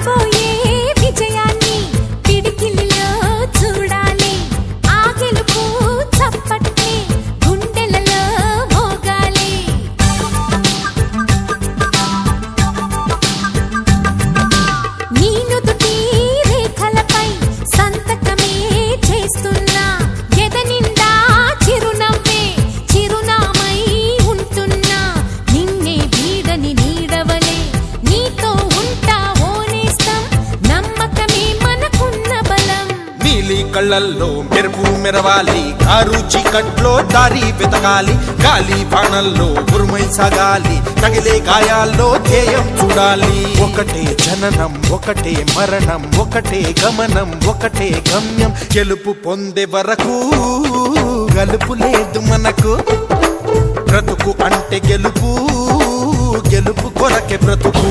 రాబోయే విజయాన్ని పిడికిలిలో చూడాలి ఆ గెలుపు చప్పట్ని గుండెలలో మోగాలి నీ నుదుటి రేఖలపై సంతకమే చేస్తున్నా ఎదనిండా చిరునవ్వే చిరునామై ఉంటున్నా నిన్నే వీడని నీడవలే నీతో ఉంటా ఓనేస్తం నమ్మకమే మనకున్న బలం నీలి కళ్ళల్లో మెరుపు మెరవాలి కారు చీకట్లో దారి వెతకాలి గాలి బాణల్లో ఉరుమై సాగాలి తగిలే గాయాల్లో ధ్యేయం చూడాలి ఒకటే జననం ఒకటే మరణం ఒకటే గమనం ఒకటే గమ్యం గెలుపు పొందే వరకు గలుపు లేదు మనకు బ్రతుకు అంటే గెలుపు గెలుపు కొరకే బ్రతుకు